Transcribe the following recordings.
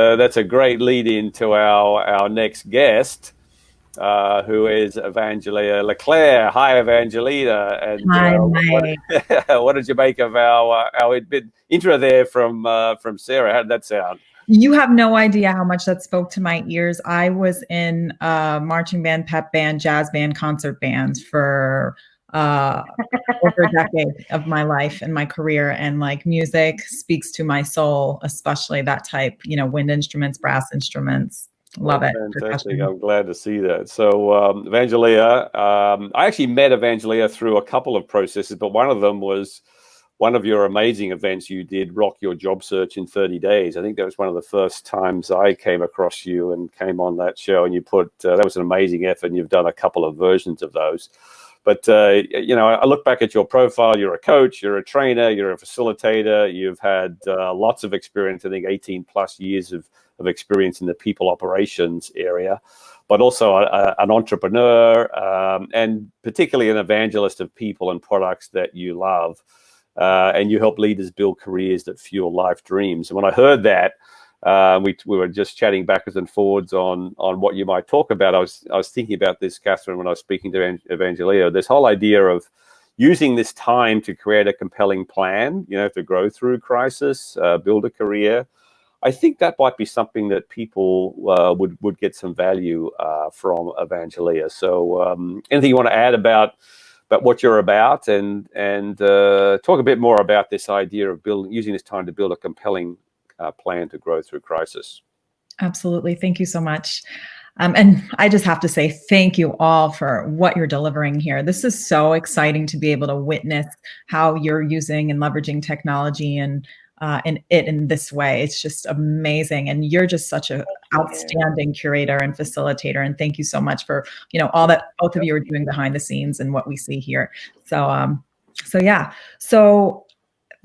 That's a great lead into our next guest, who is Evangelia Leclaire. Hi, Evangelia, and Hi, what Mike. what did you make of our intro there from Sarah? How did that sound? You have no idea how much that spoke to my ears. I was in marching band, pep band, jazz band, concert band for uh, over a decade of my life and my career. And like music speaks to my soul, especially that type, wind instruments, brass instruments. Love Well, it. fantastic. Percussion. I'm glad to see that. So, Evangelia, I actually met Evangelia through a couple of processes, but one of them was one of your amazing events you did, Rock Your Job Search in 30 Days. I think that was one of the first times I came across you and came on that show. And you put, that was an amazing effort. And you've done a couple of versions of those. But, I look back at your profile. You're a coach, you're a trainer, you're a facilitator. You've had lots of experience, I think 18 plus years of experience in the people operations area, but also an entrepreneur, and particularly an evangelist of people and products that you love. And you help leaders build careers that fuel life dreams. And when I heard that, we were just chatting backwards and forwards on what you might talk about. I was thinking about this, Catherine, when I was speaking to Evangelia. This whole idea of using this time to create a compelling plan, to grow through crisis, build a career. I think that might be something that people would get some value from Evangelia. So, anything you want to add about what you're about, and talk a bit more about this idea of using this time to build a compelling plan to grow through crisis. Absolutely. Thank you so much. And I just have to say thank you all for what you're delivering here. This is so exciting to be able to witness how you're using and leveraging technology and in this way. It's just amazing. And you're just such an outstanding curator and facilitator. And thank you so much for, all that both of you are doing behind the scenes and what we see here. So yeah. So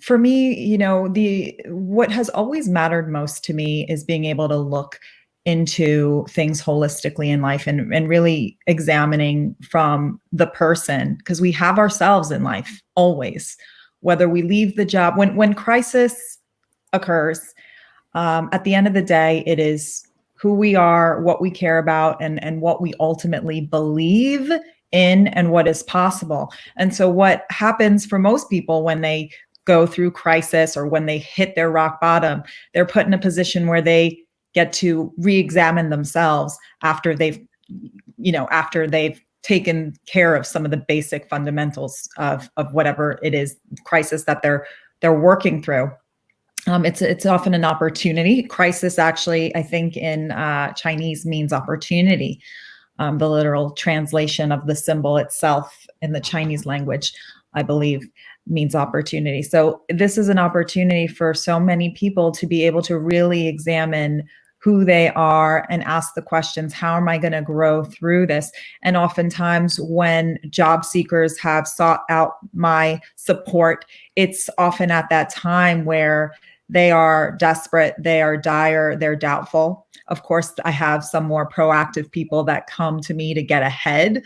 for me, what has always mattered most to me is being able to look into things holistically in life and really examining from the person, because we have ourselves in life always, whether we leave the job, when crisis occurs, at the end of the day, it is who we are, what we care about, and what we ultimately believe in and what is possible. And so what happens for most people when they go through crisis or when they hit their rock bottom, they're put in a position where they get to re-examine themselves after they've taken care of some of the basic fundamentals of whatever it is crisis that they're working through. It's often an opportunity. Crisis actually, I think in Chinese means opportunity. The literal translation of the symbol itself in the Chinese language, I believe, means opportunity. So this is an opportunity for so many people to be able to really examine who they are and ask the questions, how am I going to grow through this? And oftentimes when job seekers have sought out my support, it's often at that time where they are desperate, they are dire, they're doubtful. Of course, I have some more proactive people that come to me to get ahead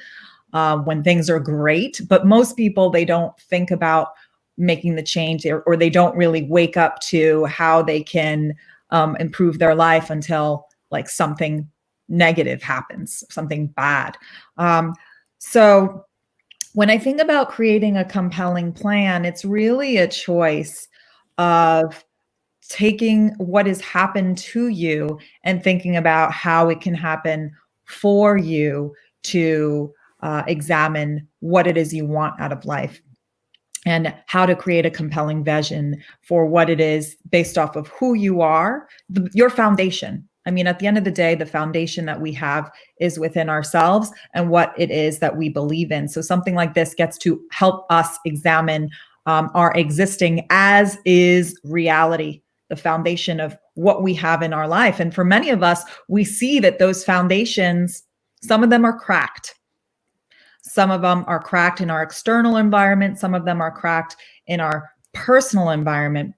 when things are great. But most people, they don't think about making the change, or they don't really wake up to how they can improve their life until like something negative happens, something bad. So when I think about creating a compelling plan, it's really a choice of taking what has happened to you and thinking about how it can happen for you to examine what it is you want out of life and how to create a compelling vision for what it is based off of who you are, your foundation. I mean, at the end of the day, the foundation that we have is within ourselves and what it is that we believe in. So something like this gets to help us examine our existing as is reality, the foundation of what we have in our life. And for many of us, we see that those foundations, some of them are cracked. Some of them are cracked in our external environment. Some of them are cracked in our personal environment.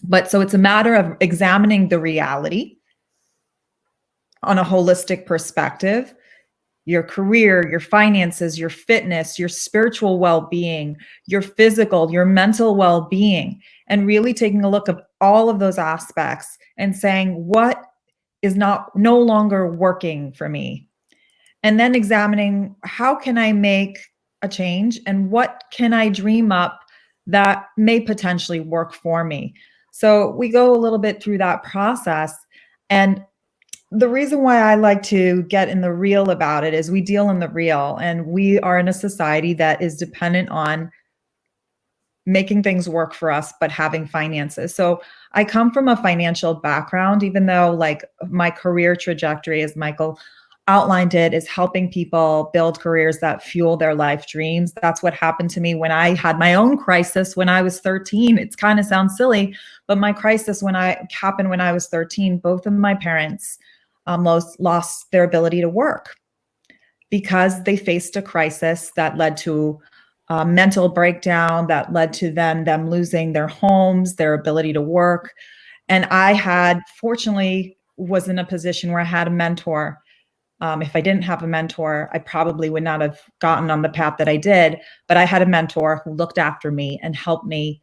But so it's a matter of examining the reality on a holistic perspective, your career, your finances, your fitness, your spiritual well-being, your physical, your mental well-being, and really taking a look at all of those aspects and saying, what is no longer working for me. And then examining, how can I make a change and what can I dream up that may potentially work for me? So we go a little bit through that process. And the reason why I like to get in the real about it is we deal in the real, and we are in a society that is dependent on making things work for us, but having finances. So I come from a financial background, even though like my career trajectory, as Michael outlined it, is helping people build careers that fuel their life dreams. That's what happened to me when I had my own crisis when I was 13. It kind of sounds silly, but my crisis happened when I was 13. Both of my parents lost their ability to work because they faced a crisis that led to mental breakdown, that led to them losing their homes, their ability to work. And fortunately, was in a position where I had a mentor. If I didn't have a mentor, I probably would not have gotten on the path that I did. But I had a mentor who looked after me and helped me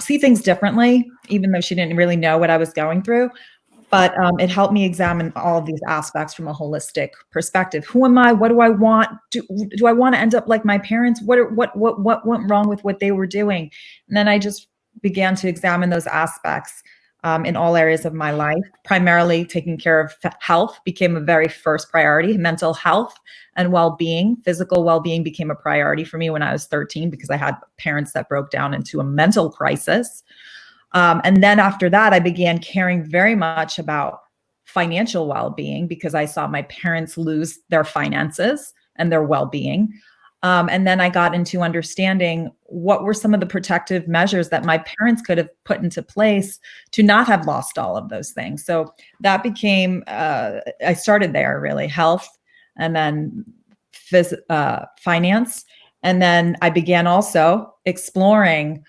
see things differently, even though she didn't really know what I was going through. But it helped me examine all of these aspects from a holistic perspective. Who am I? What do I want? Do I want to end up like my parents? What went wrong with what they were doing? And then I just began to examine those aspects in all areas of my life. Primarily, taking care of health became a very first priority. Mental health and well-being, physical well-being became a priority for me when I was 13 because I had parents that broke down into a mental crisis. And then after that, I began caring very much about financial well-being because I saw my parents lose their finances and their well-being. And then I got into understanding what were some of the protective measures that my parents could have put into place to not have lost all of those things. So that became, I started there really, health, and then finance. And then I began also exploring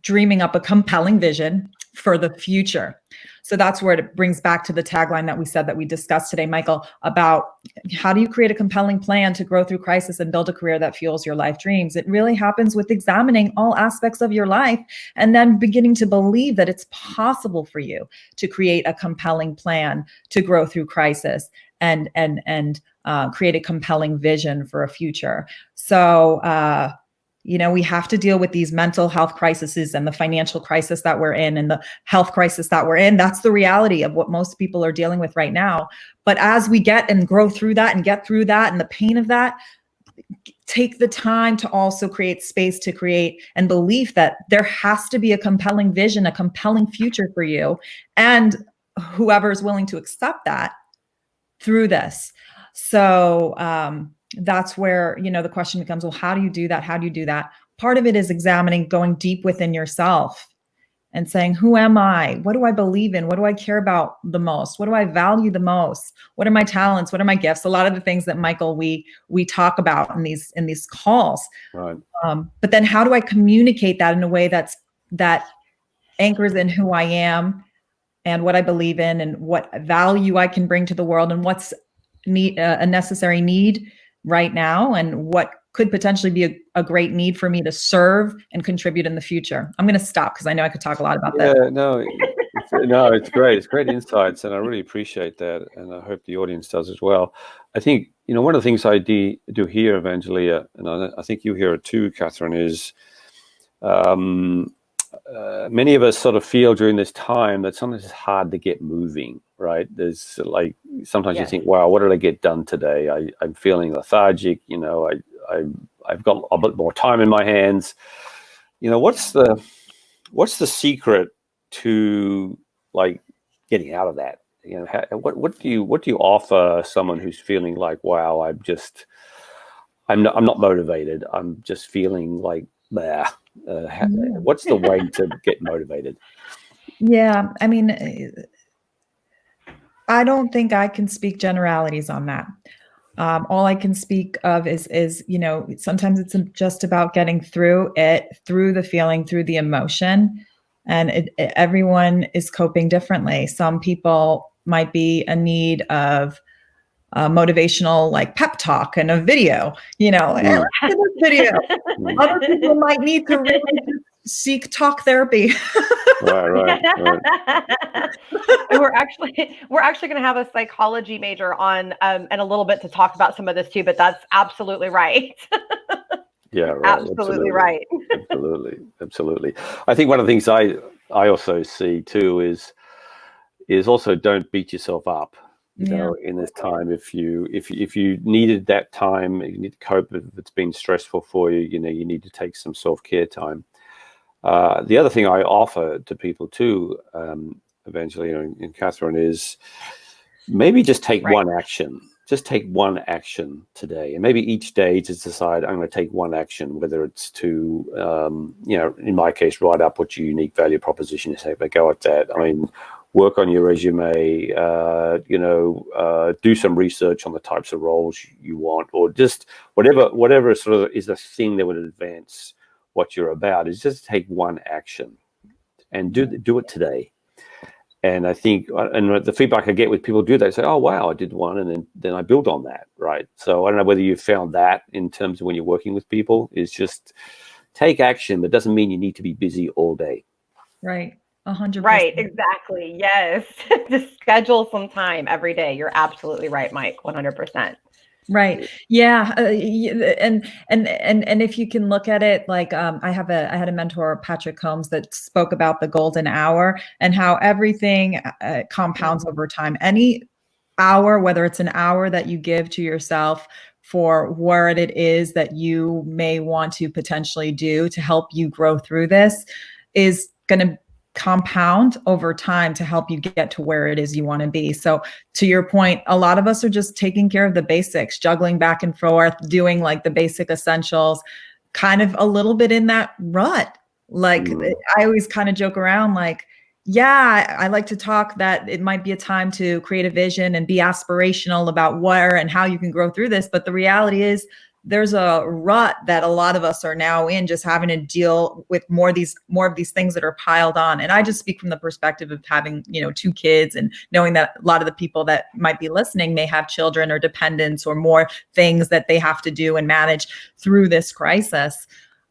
dreaming up a compelling vision for the future. So that's where it brings back to the tagline that we said that we discussed today, Michael, about how do you create a compelling plan to grow through crisis and build a career that fuels your life dreams? It really happens with examining all aspects of your life and then beginning to believe that it's possible for you to create a compelling plan to grow through crisis and create a compelling vision for a future. So, we have to deal with these mental health crises and the financial crisis that we're in and the health crisis that we're in. That's the reality of what most people are dealing with right now. But as we get and grow through that and get through that and the pain of that, take the time to also create space to create and belief that there has to be a compelling vision, a compelling future for you, and whoever is willing to accept that through this. So, that's where, the question becomes, well, how do you do that? How do you do that? Part of it is examining, going deep within yourself and saying, who am I? What do I believe in? What do I care about the most? What do I value the most? What are my talents? What are my gifts? A lot of the things that, Michael, we talk about in these calls. Right. But then how do I communicate that in a way that anchors in who I am and what I believe in and what value I can bring to the world and what's a necessary need right now and what could potentially be a great need for me to serve and contribute in the future. I'm going to stop because I know I could talk a lot about that. Yeah, no, it's great. It's great insights, and I really appreciate that, and I hope the audience does as well. I think, one of the things I do here, Evangelia, and I think you hear it too, Catherine, is many of us sort of feel during this time that sometimes it's hard to get moving, right? There's like, sometimes you think, wow, what did I get done today? I'm feeling lethargic, I've got a bit more time in my hands. What's the secret to like getting out of that? What do you offer someone who's feeling like, wow, I'm not motivated. I'm just feeling like, what's the way to get motivated? Yeah, I mean, I don't think I can speak generalities on that. All I can speak of is sometimes it's just about getting through it, through the feeling, through the emotion, and everyone is coping differently. Some people might be a need of motivational, like pep talk and a video, hey, look at this video. Other people might need to really just seek talk therapy. Right. And we're actually going to have a psychology major on in a little bit to talk about some of this too, but that's absolutely right. Yeah, right. Absolutely right. Absolutely. I think one of the things I also see too is also don't beat yourself up. You know, in this time, if you needed that time, you need to cope if it's been stressful for you. You know, you need to take some self-care time. The other thing I offer to people too, Evangelia and Catherine, is maybe just take one action. Just take one action today, and maybe each day just decide I'm going to take one action. Whether it's to, in my case, write up what your unique value proposition is. Have a go at that. I mean, work on your resume. Do some research on the types of roles you want, or just whatever sort of is the thing that would advance what you're about. Is just take one action and do it today. And I think, and the feedback I get with people do that, say, "Oh wow, I did one, and then I build on that." Right. So I don't know whether you found that in terms of when you're working with people, is just take action, but it doesn't mean you need to be busy all day. Right. 100%. Right. Exactly. Yes. Just schedule some time every day. You're absolutely right, Mike. 100%. Right. Yeah. And if you can look at it, like, I had a mentor, Patrick Combs, that spoke about the golden hour and how everything compounds over time. Any hour, whether it's an hour that you give to yourself for what it is that you may want to potentially do to help you grow through this, is going to compound over time to help you get to where it is you want to be. So to your point, a lot of us are just taking care of the basics, juggling back and forth, doing like the basic essentials, kind of a little bit in that rut. Like I always kind of joke around, like, yeah, I like to talk that it might be a time to create a vision and be aspirational about where and how you can grow through this. But the reality is there's a rut that a lot of us are now in, just having to deal with more of these things that are piled on. And I just speak from the perspective of having, 2 kids, and knowing that a lot of the people that might be listening may have children or dependents or more things that they have to do and manage through this crisis.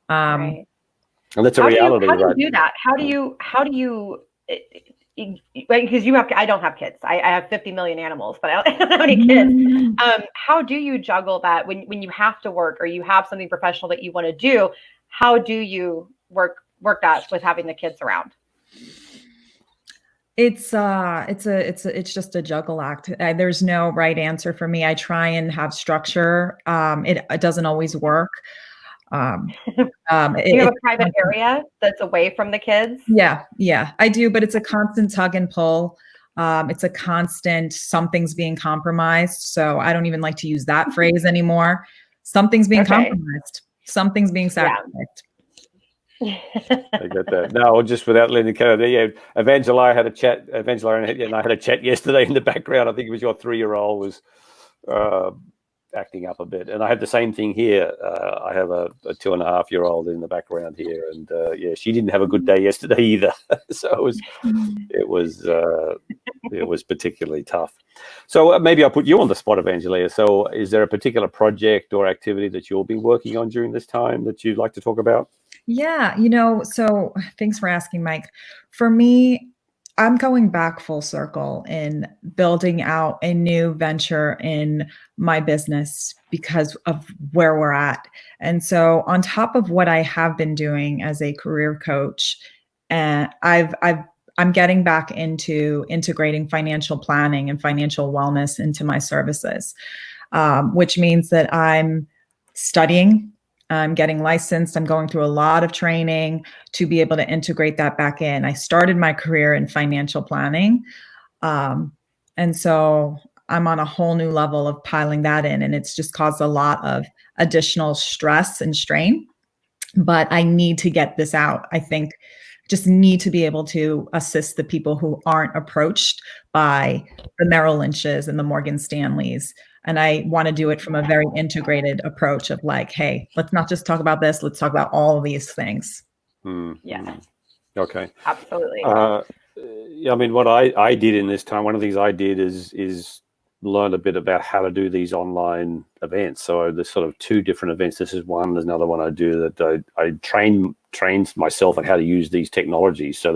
Right. And that's a reality. How do you do that? How do you because I don't have kids. I have 50 million animals, but I don't have any kids. How do you juggle that when you have to work or you have something professional that you want to do? How do you work that with having the kids around? It's just a juggle act. There's no right answer for me. I try and have structure. It doesn't always work. Do you have a private area that's away from the kids? Yeah, I do, but it's a constant tug and pull. It's a constant, something's being compromised. So I don't even like to use that phrase anymore. Something's being compromised. Something's being sacrificed. I get that. No, just without letting it go. Yeah, Evangelia had a chat. Evangelia and I had a chat yesterday in the background. I think it was your 3-year-old was acting up a bit, and I had the same thing here. I have a 2.5-year-old in the background here, and she didn't have a good day yesterday either. So it was particularly tough. So maybe I'll put you on the spot, Evangelia. So is there a particular project or activity that you'll be working on during this time that you'd like to talk about? Yeah, so thanks for asking, Mike. For me, I'm going back full circle in building out a new venture in my business because of where we're at. And so on top of what I have been doing as a career coach, and I'm getting back into integrating financial planning and financial wellness into my services, which means that I'm studying. I'm getting licensed. I'm going through a lot of training to be able to integrate that back in. I started my career in financial planning. And so I'm on a whole new level of piling that in. And it's just caused a lot of additional stress and strain. But I need to get this out. I think just need to be able to assist the people who aren't approached by the Merrill Lynch's and the Morgan Stanleys. And I want to do it from a very integrated approach of like, hey, let's not just talk about this. Let's talk about all of these things. Yeah. Okay. Absolutely. I mean, what I did in this time, one of the things I did is learn a bit about how to do these online events. So there's sort of 2 different events. This is one. There's another one I do that I train trained myself on how to use these technologies. So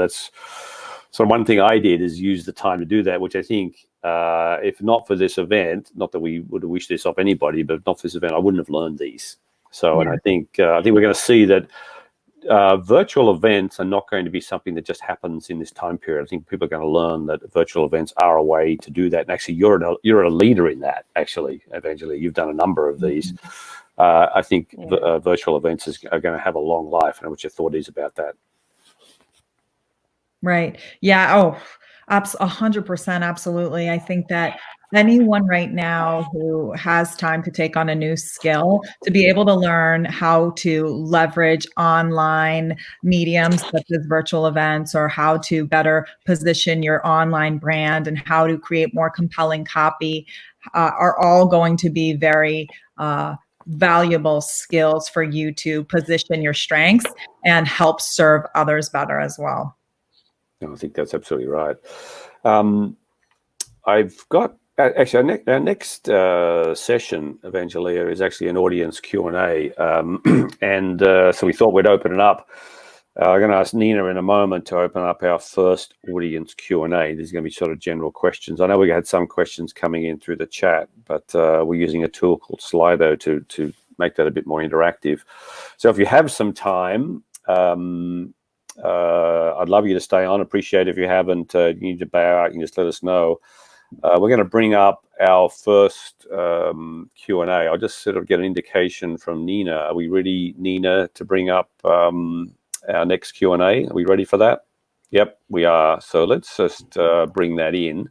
one thing I did is use the time to do that, which I think, if not for this event, not that we would wish this off anybody, but not for this event, I wouldn't have learned these. So, and I think we're going to see that virtual events are not going to be something that just happens in this time period. I think people are going to learn that virtual events are a way to do that. And actually, you're a leader in that. Actually, Evangelia, you've done a number of these. I think virtual events are going to have a long life. And what's your thought is about that? Right. Yeah. Oh, 100%. Absolutely. I think that anyone right now who has time to take on a new skill, to be able to learn how to leverage online mediums such as virtual events, or how to better position your online brand and how to create more compelling copy, are all going to be very valuable skills for you to position your strengths and help serve others better as well. I think that's absolutely right. I've got actually our next session, Evangelia, is actually an audience Q&A, and so we thought we'd open it up. I'm going to ask Nina in a moment to open up our first audience Q&A. There's going to be sort of general questions. I know we had some questions coming in through the chat, but we're using a tool called Slido to make that a bit more interactive. So if you have some time, I'd love you to stay on. Appreciate if you haven't. You need to bow out. You can just let us know. We're going to bring up our first Q&A. I'll just sort of get an indication from Nina. Are we ready, Nina, to bring up our next Q&A? Are we ready for that? Yep, we are. So let's just bring that in.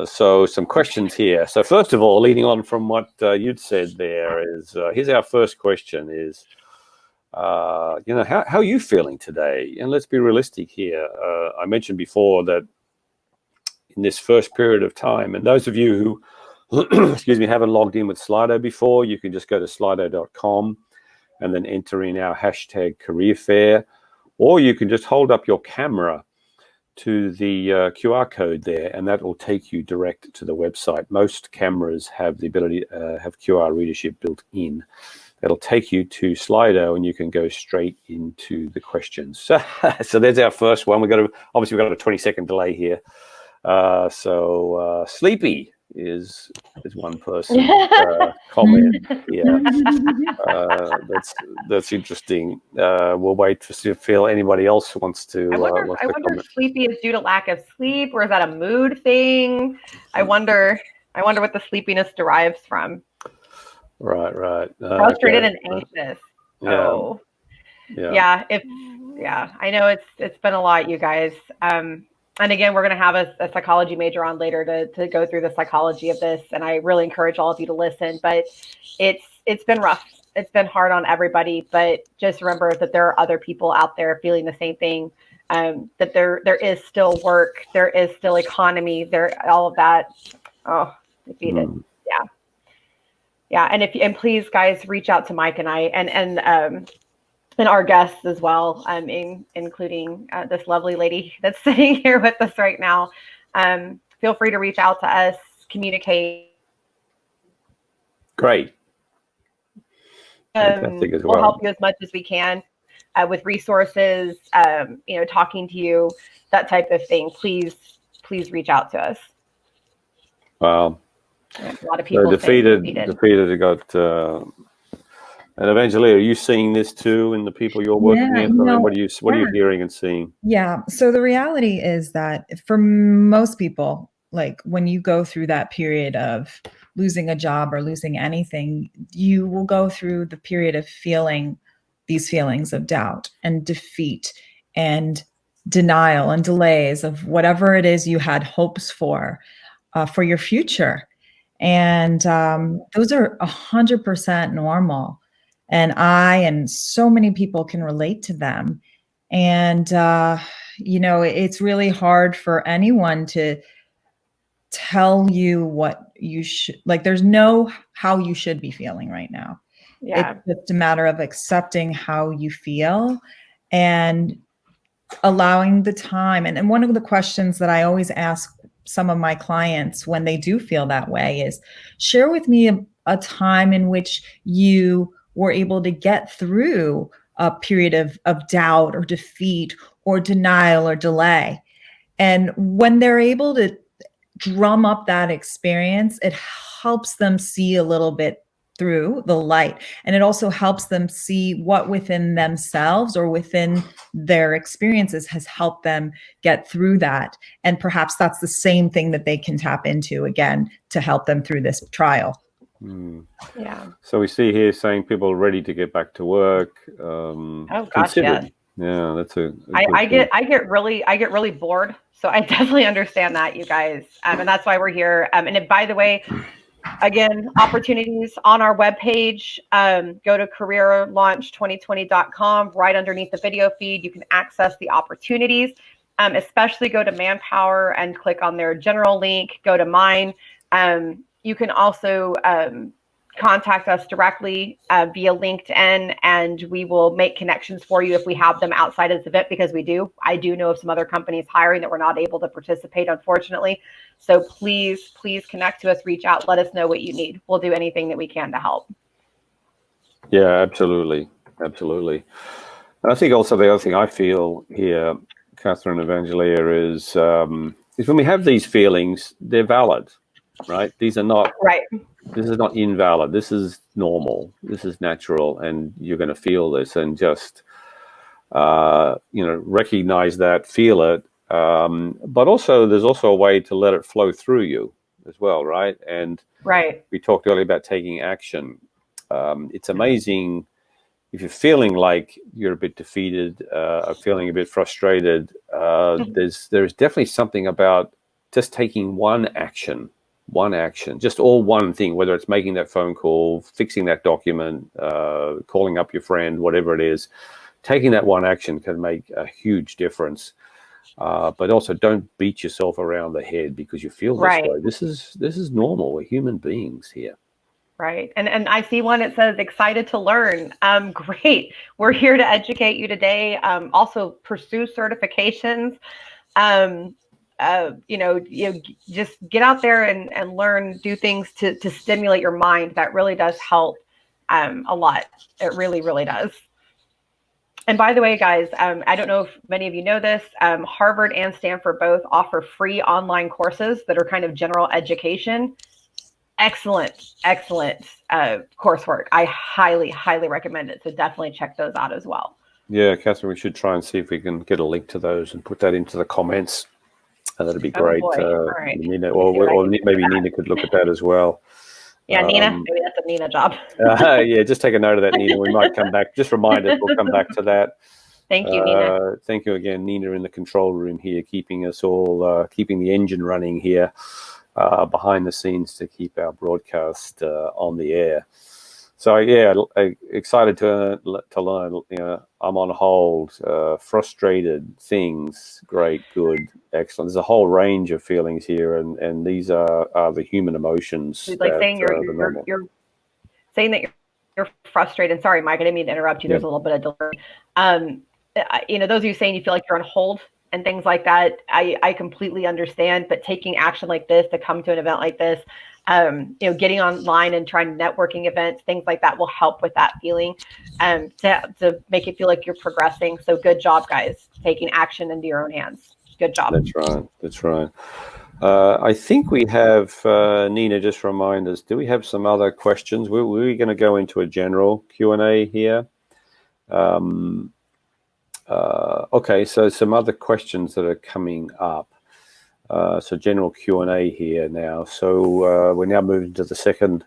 So some questions here. So first of all, leading on from what you'd said there is, here's our first question is, how are you feeling today? And let's be realistic here. I mentioned before that in this first period of time, and those of you who, excuse me, haven't logged in with Slido before, you can just go to slido.com and then enter in our hashtag career fair, or you can just hold up your camera to the QR code there, and that will take you direct to the website. Most cameras have the ability to have QR readership built in. That'll take you to Slido, and you can go straight into the questions. So there's our first one. We've got a 20-second delay here. So Sleepy is one person comment. Yeah, that's interesting. We'll wait to see if anybody else wants to. I wonder if sleepy is due to lack of sleep, or is that a mood thing? I wonder what the sleepiness derives from. Right. Frustrated and anxious. So, yeah. I know it's been a lot, you guys. And again, we're going to have a psychology major on later to go through the psychology of this. And I really encourage all of you to listen. But it's been rough. It's been hard on everybody. But just remember that there are other people out there feeling the same thing. That there is still work. There is still economy. There, all of that. Oh, defeated. Yeah. And please, guys, reach out to Mike and I and our guests as well, including this lovely lady that's sitting here with us right now. Feel free to reach out to us, communicate. Great. Fantastic as well. We'll help you as much as we can with resources, talking to you, that type of thing. Please reach out to us. Wow. A lot of people defeated. Got and Evangelia, are you seeing this too in the people you're working with? What are you hearing and seeing? Yeah. So the reality is that for most people, like when you go through that period of losing a job or losing anything, you will go through the period of feeling these feelings of doubt and defeat and denial and delays of whatever it is you had hopes for your future. And those are 100% normal. And I and so many people can relate to them. And, it's really hard for anyone to tell you what you should, like, there's no how you should be feeling right now. Yeah. It's just a matter of accepting how you feel and allowing the time. And one of the questions that I always ask some of my clients when they do feel that way is, share with me a time in which you were able to get through a period of doubt or defeat or denial or delay. And when they're able to drum up that experience, it helps them see a little bit through the light. And it also helps them see what within themselves or within their experiences has helped them get through that. And perhaps that's the same thing that they can tap into again to help them through this trial. Yeah. So we see here saying people are ready to get back to work. Oh gosh, considered. yes. Yeah, that's a I get really bored. So I definitely understand that, you guys. And that's why we're here. And by the way, again, opportunities on our webpage. Go to careerlaunch2020.com. Right underneath the video feed, you can access the opportunities. Especially go to Manpower and click on their general link. Go to mine. You can also contact us directly via LinkedIn, and we will make connections for you if we have them outside of this event, because I do know of some other companies hiring that we're not able to participate, unfortunately. So please connect to us, reach out, let us know what you need. We'll do anything that we can to help. Yeah, absolutely. And I think also the other thing I feel here, Catherine, Evangelia, is when we have these feelings, they're valid, right? These are not right. This is not invalid. This is normal. This is natural, and you're going to feel this, and just recognize that, feel it. But also, there's also a way to let it flow through you as well, right? And we talked earlier about taking action. It's amazing if you're feeling like you're a bit defeated, or feeling a bit frustrated. There's definitely something about just taking one action, just all one thing, whether it's making that phone call, fixing that document, calling up your friend, whatever it is. Taking that one action can make a huge difference. But also, don't beat yourself around the head because you feel this way. This is normal. We're human beings here. Right. And I see one that says excited to learn. Great. We're here to educate you today. Also pursue certifications. Just get out there and learn, do things to stimulate your mind. That really does help a lot. It really, really does. And by the way, guys, I don't know if many of you know this, Harvard and Stanford both offer free online courses that are kind of general education. Excellent coursework. I highly, highly recommend it. So definitely check those out as well. Yeah, Catherine, we should try and see if we can get a link to those and put that into the comments. That'd be great. Right. Nina, or maybe Nina could look at that as well. Yeah, Nina, maybe that's a Nina job. Yeah, just take a note of that, Nina. We might come back. Just remind us, we'll come back to that. Thank you, Nina. Thank you again, Nina, in the control room here, keeping us all, keeping the engine running here behind the scenes to keep our broadcast on the air. So yeah, excited to learn. I'm on hold. Frustrated, things, great, good, excellent. There's a whole range of feelings here, and these are the human emotions. Like saying you're saying that you're frustrated. Sorry, Mike, I didn't mean to interrupt you. There's a little bit of delay. Those of you saying you feel like you're on hold and things like that, I completely understand. But taking action like this to come to an event like this, getting online and trying networking events, things like that will help with that feeling, to make it feel like you're progressing. So good job, guys, taking action into your own hands. Good job. That's right. I think we have, Nina, just remind us, do we have some other questions? We're going to go into a general Q&A here. Okay, so some other questions that are coming up. So general Q&A here now. So we're now moving to the second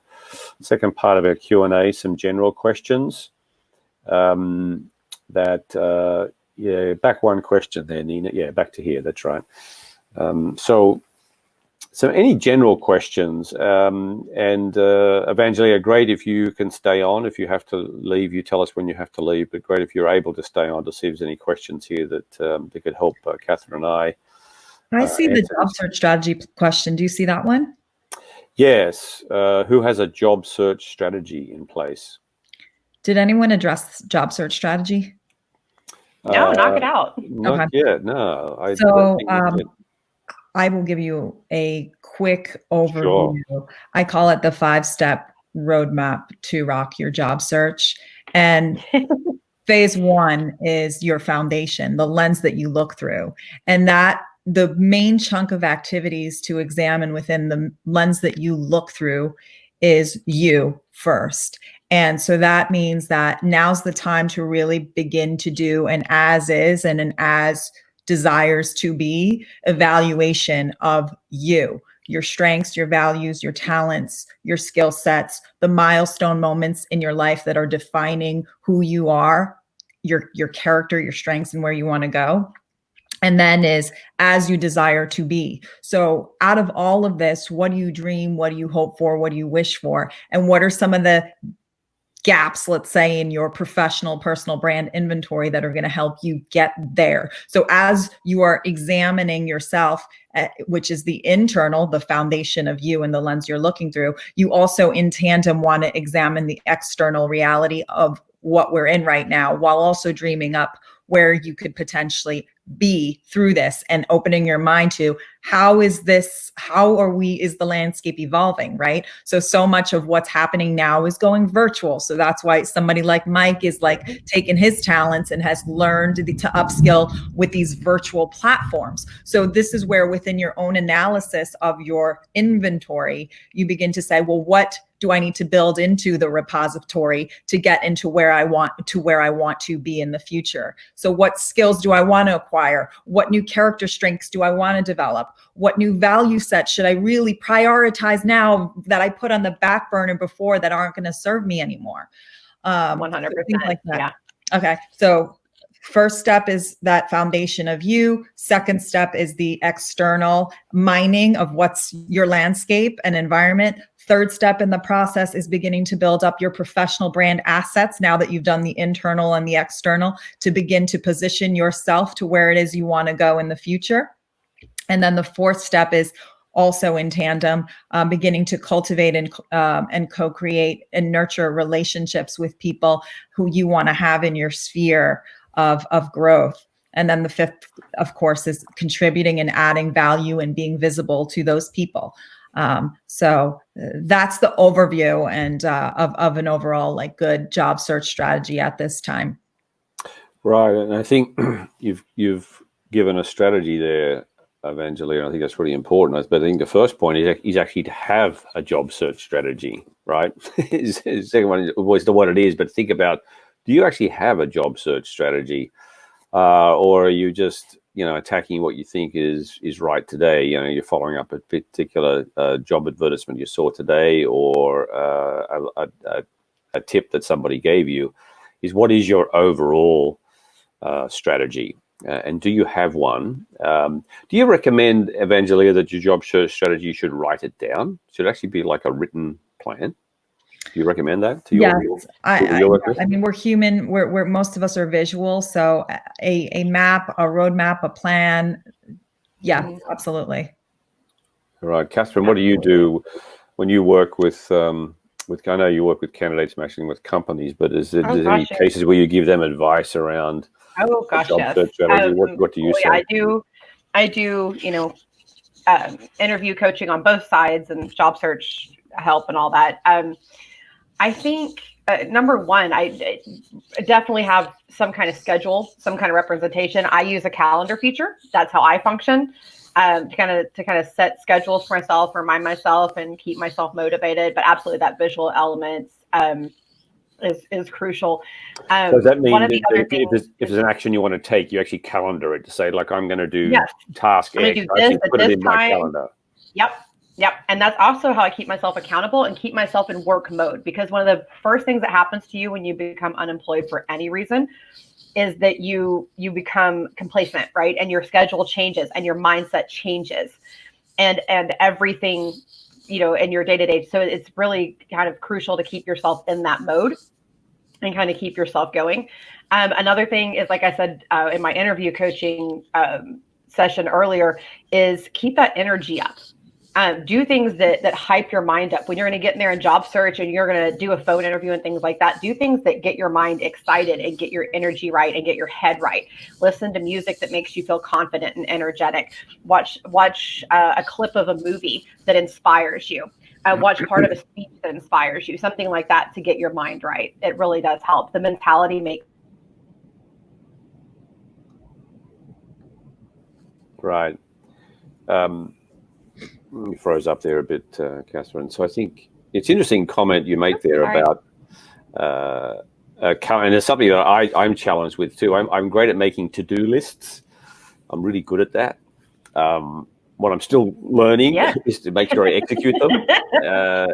part of our Q&A, some general questions. Back one question there, Nina. Yeah, back to here. That's right. So any general questions, and Evangelia, great if you can stay on. If you have to leave, you tell us when you have to leave, but great if you're able to stay on to see if there's any questions here that could help Catherine and I. I see the job search strategy question. Do you see that one? Yes. Who has a job search strategy in place? Did anyone address job search strategy? No, knock it out. Not yet, no. I will give you a quick overview. Sure. I call it the 5-step roadmap to rock your job search. And phase one is your foundation, the lens that you look through. And that the main chunk of activities to examine within the lens that you look through is you first. And so that means that now's the time to really begin to do an as is and an as desires to be evaluation of you, your strengths, your values, your talents, your skill sets, the milestone moments in your life that are defining who you are, your character, your strengths, and where you want to go. And then is as you desire to be. So out of all of this, what do you dream? What do you hope for? What do you wish for? And what are some of the gaps, let's say, in your professional personal brand inventory that are going to help you get there? So as you are examining yourself, which is the internal, the foundation of you and the lens you're looking through, you also in tandem want to examine the external reality of what we're in right now, while also dreaming up where you could potentially be through this and opening your mind to is the landscape evolving, right? So much of what's happening now is going virtual. So that's why somebody like Mike is like taking his talents and has learned to upskill with these virtual platforms. So this is where within your own analysis of your inventory, you begin to say, well, what do I need to build into the repository to get into where I want to be in the future? So what skills do I want to acquire? What new character strengths do I want to develop? What new value sets should I really prioritize now that I put on the back burner before that aren't going to serve me anymore? 100%. Things like that. Yeah. Okay. So first step is that foundation of you. Second step is the external mining of what's your landscape and environment. Third step in the process is beginning to build up your professional brand assets now that you've done the internal and the external, to begin to position yourself to where it is you want to go in the future. And then the fourth step is also in tandem, beginning to cultivate and co-create and nurture relationships with people who you want to have in your sphere of growth. And then the fifth, of course, is contributing and adding value and being visible to those people. So that's the overview and of an overall like good job search strategy at this time. Right, and I think you've given a strategy there, Evangelia, and I think that's really important. But I think the first point is actually to have a job search strategy, right? The second one was what it is, but think about, do you actually have a job search strategy, or are you just attacking what you think is right today? You're following up a particular job advertisement you saw today, or a tip that somebody gave you. What is your overall strategy? And do you have one? Do you recommend, Evangelia, that your job search strategy, you should write it down? Should it actually be like a written plan? Do you recommend that to your workers? I mean, we're human. We're most of us are visual. So a map, a roadmap, a plan. Yeah, absolutely. All right, Catherine, what do you do when you work with I know you work with candidates matching with companies, but is there any cases where you give them advice around job search strategy? What do you say? I do, interview coaching on both sides and job search help and all that. I think number one, I definitely have some kind of schedule, some kind of representation. I use a calendar feature. That's how I function. To kind of set schedules for myself, remind myself, and keep myself motivated. But absolutely, that visual element is crucial. So does that mean if there's an action you want to take, you actually calendar it to say, like, I'm going to do task X. I put it in my calendar. Yep. And that's also how I keep myself accountable and keep myself in work mode. Because one of the first things that happens to you when you become unemployed for any reason is that you become complacent, right? And your schedule changes and your mindset changes and everything, in your day-to-day. So it's really kind of crucial to keep yourself in that mode and kind of keep yourself going. Another thing is, like I said, in my interview coaching session earlier, is keep that energy up. Do things that hype your mind up when you're going to get in there and job search and you're going to do a phone interview and things like that. Do things that get your mind excited and get your energy right and get your head right. Listen to music that makes you feel confident and energetic. Watch a clip of a movie that inspires you. Watch part of a speech that inspires you, something like that to get your mind right. It really does help. The mentality makes Right. You froze up there a bit, Catherine. So I think it's interesting comment you make there about, and it's something that I'm challenged with too. I'm great at making to-do lists. I'm really good at that. What I'm still learning is to make sure I execute them.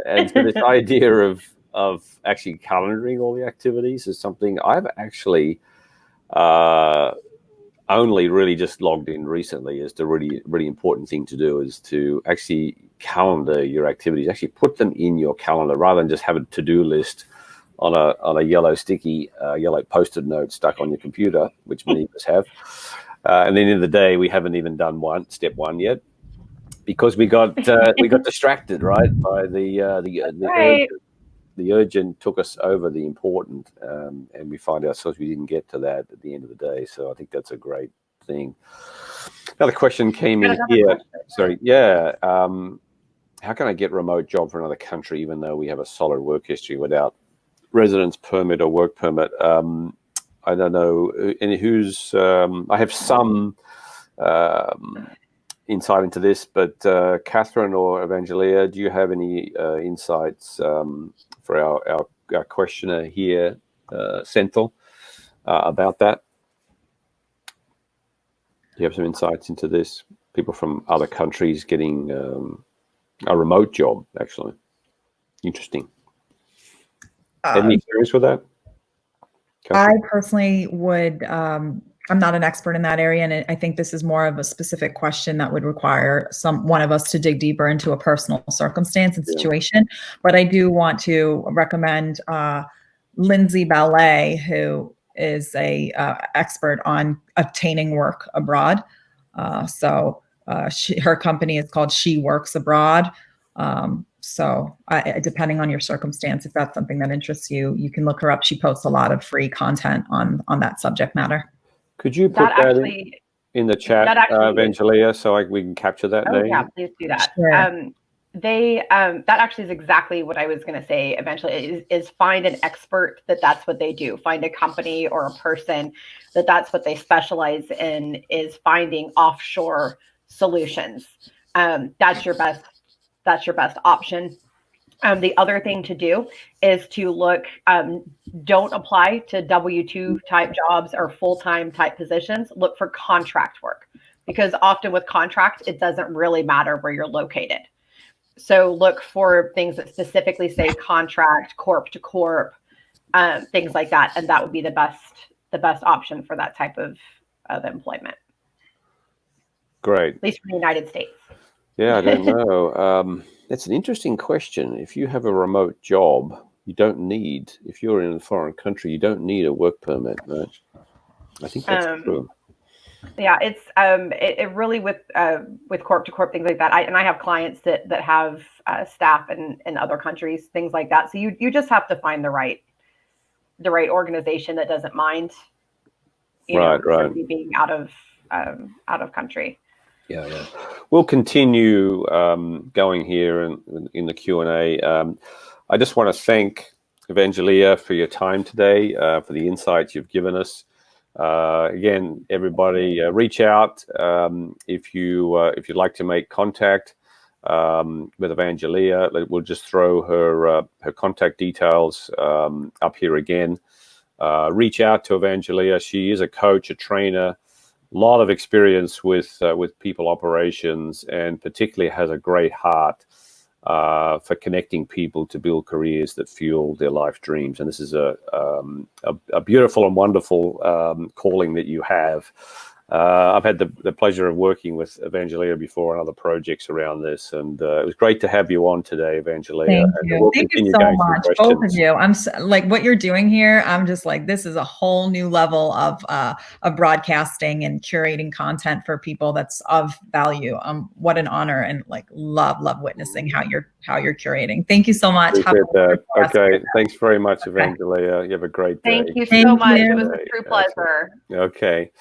And so this idea of actually calendaring all the activities is something I've actually only really just logged in recently. Is the really important thing to do is to actually calendar your activities, actually put them in your calendar rather than just have a to-do list on a yellow sticky, yellow Post-it note stuck on your computer, which many of us have. And then in the day, we haven't even done step one yet because we got distracted, right, by the urgent took us over the important, and we find ourselves we didn't get to that at the end of the day. So I think that's a great thing. Another question came in here. Sorry, yeah. How can I get a remote job for another country even though we have a solid work history without residence permit or work permit? I don't know. I have some insight into this, but Catherine or Evangelia, do you have any insights for our questioner here, Senthil, about that? Do you have some insights into this? People from other countries getting a remote job, actually. Interesting. Any experience with that? I personally would, I'm not an expert in that area, and I think this is more of a specific question that would require one of us to dig deeper into a personal circumstance and situation. But I do want to recommend Lindsay Ballet, who is a expert on obtaining work abroad. Her company is called She Works Abroad. So depending on your circumstance, if that's something that interests you, you can look her up. She posts a lot of free content on that subject matter. Could you put that in the chat, Evangelia, so we can capture that name? Yeah, please do that. Sure. That actually is exactly what I was going to say. Eventually, is find an expert that's what they do. Find a company or a person that's what they specialize in, is finding offshore solutions. That's your best option. The other thing to do is to look, don't apply to W-2 type jobs or full-time type positions. Look for contract work, because often with contract, it doesn't really matter where you're located. So look for things that specifically say contract, corp to corp, things like that. And that would be the best option for that type of employment. Great. At least for the United States. Yeah, I don't know. That's an interesting question. If you have a remote job, if you're in a foreign country, you don't need a work permit, right? I think that's true. Yeah, it's it really with corp to corp, things like that. I have clients that have staff in other countries, things like that. So you just have to find the right organization that doesn't mind, somebody being out of country. Yeah. We'll continue going here in the Q&A. I just want to thank Evangelia for your time today, for the insights you've given us. Again, everybody, reach out if you'd like to make contact with Evangelia. We'll just throw her contact details up here again. Reach out to Evangelia. She is a coach, a trainer. A lot of experience with people operations, and particularly has a great heart for connecting people to build careers that fuel their life dreams. And this is a beautiful and wonderful calling that you have. I've had the pleasure of working with Evangelia before on other projects around this, and it was great to have you on today, Evangelia. Thank you. Thank you so much, both of you. I'm like, what you're doing here, I'm just like, this is a whole new level of broadcasting and curating content for people that's of value. What an honor, and like love witnessing how you're curating. Thank you so much. Okay, thanks very much, Evangelia. You have a great day. Thank you so much. It was a true pleasure. Okay.